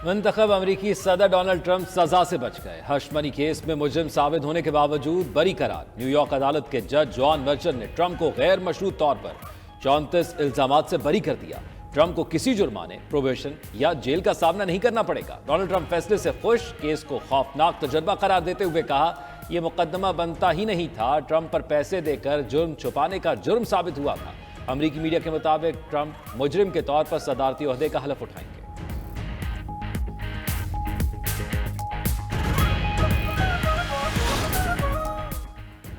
मुंतखब अमरीकी सदर डोनाल्ड ट्रंप सजा से बच गए। हश मनी केस में मुजरिम साबित होने के बावजूद बरी करार। न्यूयॉर्क अदालत के जज जॉन वर्चर ने ट्रंप को गैर मशरूत तौर पर 34 इल्जामात से बरी कर दिया। ट्रंप को किसी जुर्माने, प्रोबेशन या जेल का सामना नहीं करना पड़ेगा। डोनाल्ड ट्रंप फैसले से खुश, केस को खौफनाक तजुर्बा करार देते हुए कहा, यह मुकदमा बनता ही नहीं था। ट्रंप पर पैसे देकर जुर्म छुपाने का जुर्म साबित हुआ था। अमरीकी मीडिया के मुताबिक ट्रंप मुजरिम के तौर पर सदारती ओहदे का हलफ उठाएंगे।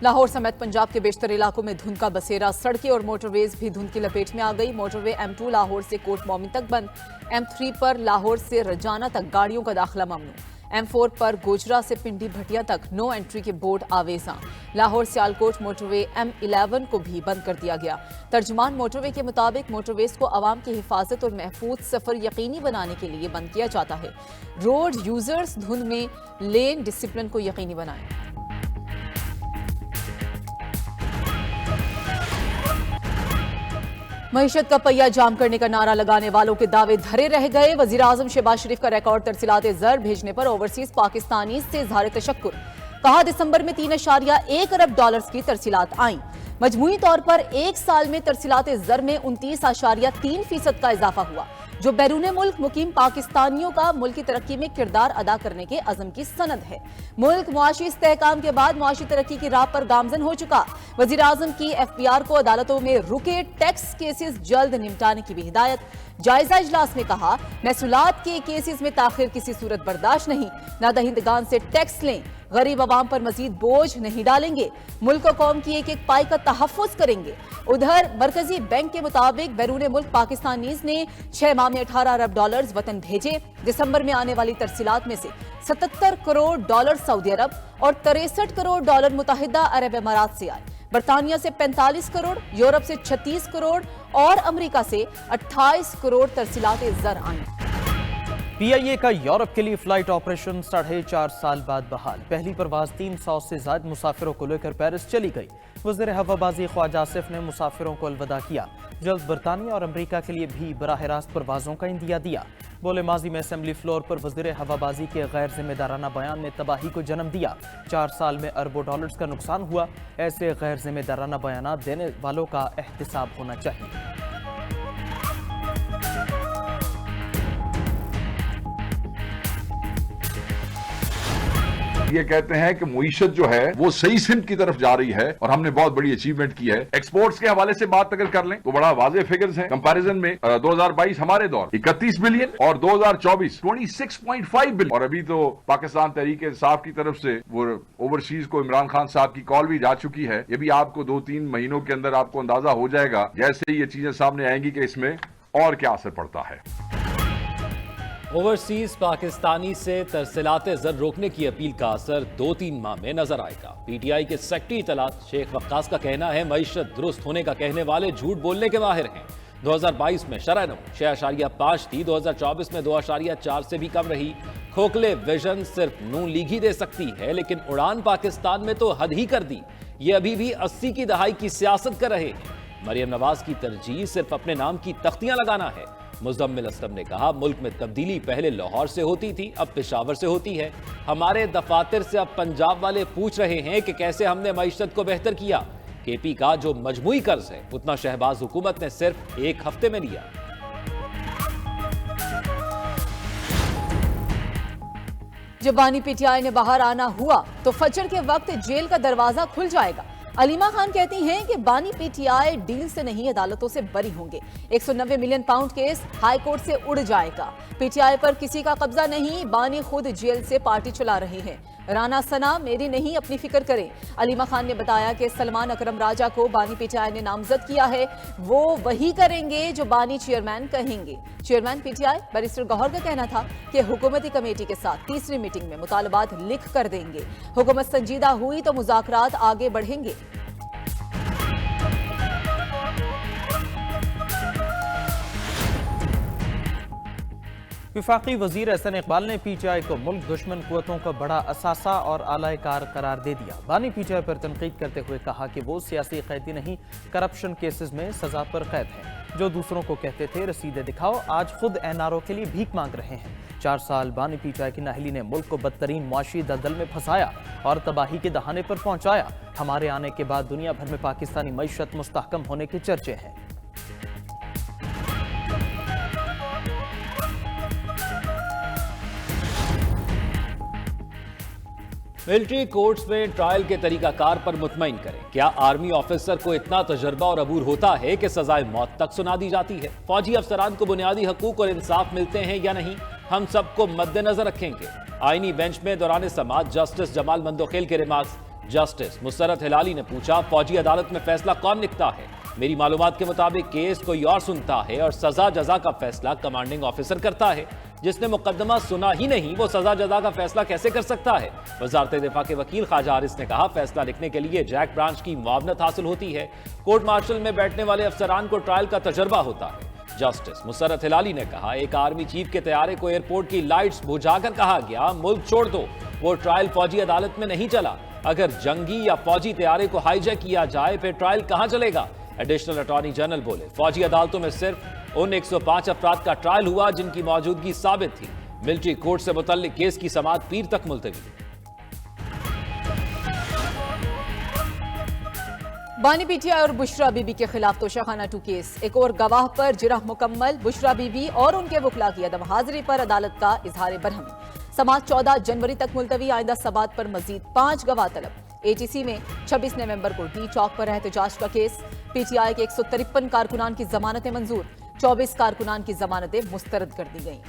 लाहौर समेत पंजाब के बेशतर इलाकों में धुंध का बसेरा। सड़कें और मोटरवेज भी धुंध की लपेट में आ गई। मोटरवे M2 लाहौर से कोट मोमिन तक बंद। M3 पर लाहौर से रजाना तक गाड़ियों का दाखिला ममनू। M4 पर गोजरा से पिंडी भटिया तक नो एंट्री के बोर्ड आवेजा। लाहौर सियालकोट मोटरवे M11 को भी बंद कर दिया गया। तर्जुमान मोटरवे के मुताबिक मोटरवेज को आवाम की हिफाजत और महफूज सफर यकीनी बनाने के लिए बंद किया जाता है। रोड यूजर्स धुंध में लेन डिसिप्लिन को यकीनी बनाएं। मईशत का पहिया जाम करने का नारा लगाने वालों के दावे धरे रह गए। वजीर आजम शहबाज शरीफ का रिकॉर्ड तरसीलात ज़र भेजने पर ओवरसीज पाकिस्तानी से इज़हार तशक्कुर। कहा, दिसंबर में 3.1 अरब डॉलर्स की तरसीलात आईं। मजमूई तौर पर एक साल में तरसीलात ज़र में 29.3% का इजाफा हुआ, जो बैरून मुल्क मुकीम पाकिस्तानियों का मुल्क की तरक्की में किरदार अदा करने के अज़म की सनद है। मुल्क मुआशी इस्तेहकाम के बाद मुआशी तरक्की की राह पर गामजन हो चुका। वजीर आजम की FBR को अदालतों में रुके टैक्स केसेस जल्द निपटाने की भी हिदायत। जायजा इजलास में कहा, महसूलात के केसेस में ताखिर किसी सूरत बर्दाश्त नहीं। नादहिंदगान से टैक्स लें, गरीब आवाम पर मजीद बोझ नहीं डालेंगे। मुल्क और कौम की एक एक पाई का तहफ़्फ़ुज़ करेंगे। उधर मरकजी बैंक के मुताबिक बैरून मुल्क पाकिस्तानीज ने 6 माह में 18 अरब डॉलर्स वतन भेजे। दिसंबर में आने वाली तरसीलात में से 77 करोड़ डॉलर सऊदी अरब और 63 करोड़ डॉलर मुत्तहिदा अरब अमारात से आए। बरतानिया से 45 करोड़, यूरोप से 36 करोड़ और अमेरिका से 28 करोड़ तरसीलात ज़र आई। PIA का यूरोप के लिए फ्लाइट ऑपरेशन 4.5 साल बाद बहाल। पहली परवाज 300 से ज्यादा मुसाफिरों को लेकर पेरिस चली गई। वज़ीर हवाबाजी ख्वाजा आसिफ ने मुसाफिरों को अलविदा किया। जल्द बरतानिया और अमेरिका के लिए भी बराह रास्त परवाजों का इंदिया दिया। बोले, माजी में असेंबली फ्लोर पर वज़ीर हवाबाजी के गैर जिम्मेदाराना बयान ने तबाही को जन्म दिया। 4 साल में अरबों डॉलर्स का नुकसान हुआ। ऐसे गैर जिम्मेदाराना बयान देने वालों का एहतिसाब होना चाहिए। ये कहते हैं कि मुईशत जो है वो सही सिमत की तरफ जा रही है और हमने बहुत बड़ी अचीवमेंट की है। एक्सपोर्ट्स के हवाले से बात अगर कर लें तो बड़ा वाज़ेह फिगर्स हैं। कंपैरिजन में 2022 हमारे दौर 31 बिलियन और 2024 26.5 बिलियन। और अभी तो पाकिस्तान तहरीक इंसाफ की तरफ से वो ओवरसीज को इमरान खान साहब की कॉल भी जा चुकी है। ये भी आपको 2-3 महीनों के अंदर आपको अंदाजा हो जाएगा जैसे ही ये चीजें सामने आएंगी कि इसमें और क्या असर पड़ता है। ओवरसीज पाकिस्तानी से तरसीलात ज़र रोकने की अपील का असर 2-3 माह में नजर आएगा। PTI के सेक्रेटरी इतलात शेख वक्कास का कहना है, मईशत दुरुस्त होने का कहने वाले झूठ बोलने के माहिर हैं। 2022 में शरह नमू 6.5 थी, 2024 में 2.4 से भी कम रही। खोखले विजन सिर्फ नून लीग ही दे सकती है, लेकिन उड़ान पाकिस्तान में तो हद ही कर दी। ये अभी भी 80 की दहाई की सियासत कर रहे हैं। मरियम नवाज की तरजीह सिर्फ अपने नाम की तख्तियां लगाना है। मुज़म्मिल असलम ने कहा, मुल्क में तब्दीली पहले लाहौर से होती थी, अब पेशावर से होती है। हमारे दफातर से अब पंजाब वाले पूछ रहे हैं कि कैसे हमने मईशत को बेहतर किया। KP का जो मजमूई कर्ज है उतना शहबाज हुकूमत ने सिर्फ 1 हफ्ते में लिया। जब बानी PTI ने बाहर आना हुआ तो फजर के वक्त जेल का दरवाजा खुल जाएगा। अलीमा खान कहती हैं कि बानी PTI डील से नहीं अदालतों से बरी होंगे। 190 million pound case high court से उड़ जाएगा। PTI पर किसी का कब्जा नहीं, बानी खुद जेल से पार्टी चला रहे हैं। राना सना मेरी नहीं, अपनी फिक्र करें। अलीमा खान ने बताया कि सलमान अकरम राजा को बानी PTI ने नामजद किया है। वो वही करेंगे जो बानी चेयरमैन कहेंगे। चेयरमैन PTI बैरिस्टर गौहर का कहना था कि हुकूमती कमेटी के साथ तीसरी मीटिंग में मुतालबात लिख कर देंगे। हुकूमत संजीदा हुई तो मुज़ाकरात आगे बढ़ेंगे। वफाकी वजीर एहसन इकबाल ने PTI को मुल्क दुश्मन कुव्वतों का बड़ा असासा और आला कार करार दे दिया। बानी PTI पर तनकीद करते हुए कहा कि वो सियासी कैदी नहीं, करप्शन केसेस में सजा पर कैद है। जो दूसरों को कहते थे रसीदें दिखाओ, आज खुद एनआरओ के लिए भीख मांग रहे हैं। 4 साल बानी पीटीआई की नाहली ने मुल्क को बदतरीन मुआशी दलदल में फंसाया और तबाही के दहाने पर पहुंचाया। हमारे आने के बाद दुनिया भर में पाकिस्तानी मईशत मुस्तहकम होने के चर्चे हैं। मिलिट्री कोर्ट्स में ट्रायल के तरीकाकार पर मुतमईन करें। क्या आर्मी ऑफिसर को इतना तजर्बा और अबूर होता है कि सजाए मौत तक सुना दी जाती है? फौजी अफसरान को बुनियादी हकूक और इंसाफ मिलते हैं या नहीं, हम सबको मद्देनजर रखेंगे। आईनी बेंच में दौरान समाअत जस्टिस जमाल मंदोखेल के रिमार्क्स। जस्टिस मुसरत हिलाली ने पूछा, फौजी अदालत में फैसला कौन लिखता है? मेरी मालूमात के मुताबिक केस कोई और सुनता है और सजा जजा का फैसला कमांडिंग ऑफिसर करता है। जिसने मुकदमा सुना ही नहीं वो सजा जजा का फैसला कैसे कर सकता है? वजारत दिफा के वकील ख्वाजा हारिस ने कहा, फैसला लिखने के लिए जैक ब्रांच की मुआवनत हासिल होती है। कोर्ट मार्शल में बैठने वाले अफसरान को ट्रायल का तजर्बा होता है। जस्टिस मुसरत हिलाली ने कहा, एक आर्मी चीफ के तैयारे को एयरपोर्ट की लाइट्स बुझाकर कहा गया मुल्क छोड़ दो। वो ट्रायल फौजी अदालत में नहीं चला। अगर जंगी या फौजी तैयारे को हाईजैक किया जाए फिर ट्रायल कहां चलेगा? एडिशनल अटॉर्नी जनरल बोले, फौजी अदालतों में सिर्फ उन 105 अफराद का ट्रायल हुआ जिनकी मौजूदगी साबित थी। मिलिट्री कोर्ट से मुतल्लिक केस की समाअत पीर तक मुलतवी। बानी पीटीआई और बुशरा बीबी के खिलाफ तोशाखाना 2 केस। एक और गवाह पर जिरह मुकम्मल। बुशरा बीबी और उनके वकला की अदम हाजिरी पर अदालत का इजहार बरहमी। समाअत 14 जनवरी तक मुलतवी। आइंदा समाअत पर मजीद 5 गवाह तलब। एटीसी में 26 नवंबर को डी चौक पर एहतजाज का केस। पीटीआई के 153 कारकुनान की जमानतें मंजूर। 24 कारकुनान की जमानतें मुस्तरद कर दी गईं।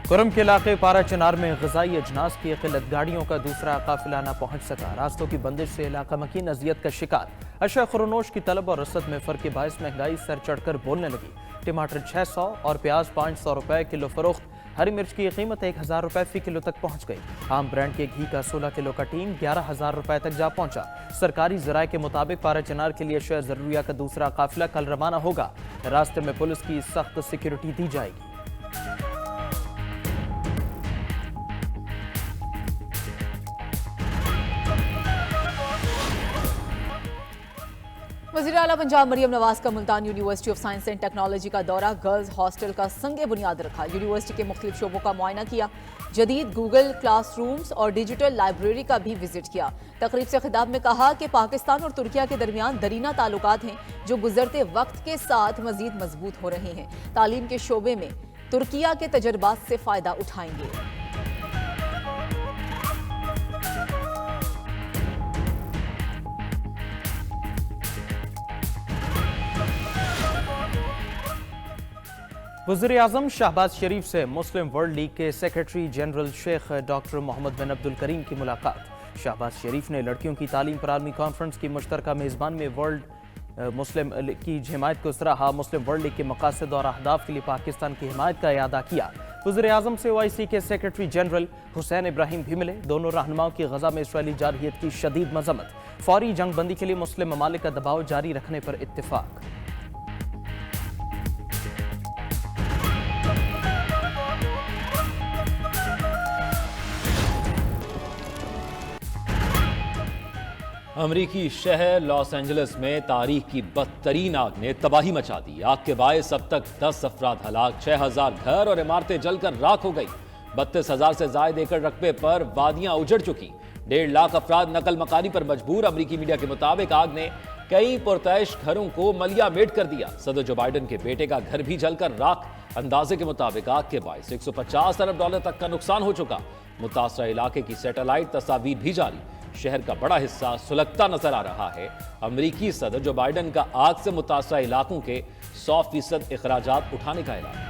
कुरम के इलाके पारा चिनार में ग़िज़ाई अजनास की किल्लत, गाड़ियों का दूसरा काफिला न पहुंच सका। रास्तों की बंदिश से इलाका मकीन अजियत का शिकार। अशा खुरनोश की तलब और रसद में फर्क के बायस महंगाई सर चढ़कर बोलने लगी। टमाटर 600 और प्याज 500 रुपए किलो फरोख्त। हरी मिर्च की कीमत 1000 रुपए फी किलो तक पहुंच गई। आम ब्रांड के घी का 16 किलो का टीन 11,000 रुपए तक जा पहुंचा। सरकारी जराये के मुताबिक पारा चिनार के लिए शेयर जरूरिया का दूसरा काफिला कल रवाना होगा। रास्ते में पुलिस की सख्त सिक्योरिटी दी जाएगी। वज़ीर आला पंजाब मरियम नवाज का Multan university of science and technology का दौरा। गर्ल्स हॉस्टल का संगे बुनियाद रखा। यूनिवर्सिटी के मुख्तलिफ शोबों का मुआयना किया। जदीद गूगल क्लासरूम्स और डिजिटल लाइब्रेरी का भी विजिट किया। तकरीब से खिताब में कहा कि पाकिस्तान और तुर्किया के दरमियान दरीना ताल्लुकात हैं जो गुजरते वक्त के साथ मजीद मजबूत हो रहे हैं। तालीम के शोबे में तुर्किया के तजर्बात से फायदा उठाएंगे। वज़ीर आज़म शहबाज शरीफ से मुस्लिम वर्ल्ड लीग के सेक्रेटरी जनरल शेख doctor Mohammad bin Abdul Karim की मुलाकात। शहबाज शरीफ ने लड़कियों की तालीम पर आलमी कॉन्फ्रेंस की मुश्तरका मेज़बान में वर्ल्ड मुस्लिम की हिमायत को सराहा। मुस्लिम वर्ल्ड लीग के मकासद और अहदाफ के लिए पाकिस्तान की हिमायत का इयादा किया। वज़ीर आज़म से OIC के सेक्रेटरी जनरल हुसैन इब्राहिम भी मिले। दोनों रहनुमाओं की गजा में इसराइली जारहियत की शदीद मजम्मत। फौरी जंग बंदी के लिए मुस्लिम ममालिक का दबाव जारी रखने पर इत्तिफाक। अमरीकी शहर लॉस एंजलिस में तारीख की बदतरीन आग ने तबाही मचा दी। आग के बायस अब तक 10 अफराद हलाक, 6000 घर और इमारतें जलकर राख हो गई। 32,000 से ज्यादा एकड़ रकबे पर वादियां उजड़ चुकी। 1.5 लाख अफराद नकल मकानी पर मजबूर। अमरीकी मीडिया के मुताबिक आग ने कई पुरतैश घरों को मलिया मेट कर दिया। सदर जो बाइडन के बेटे का घर भी जलकर राख। अंदाजे के मुताबिक आग के बायस $150 अरब तक का नुकसान हो चुका। मुतासरा इलाके की सैटेलाइट तस्वीर भी जारी। शहर का बड़ा हिस्सा सुलगता नजर आ रहा है। अमरीकी सदर जो बाइडन का आग से मुतासरा इलाकों के 100% अखराजात उठाने का ऐलान।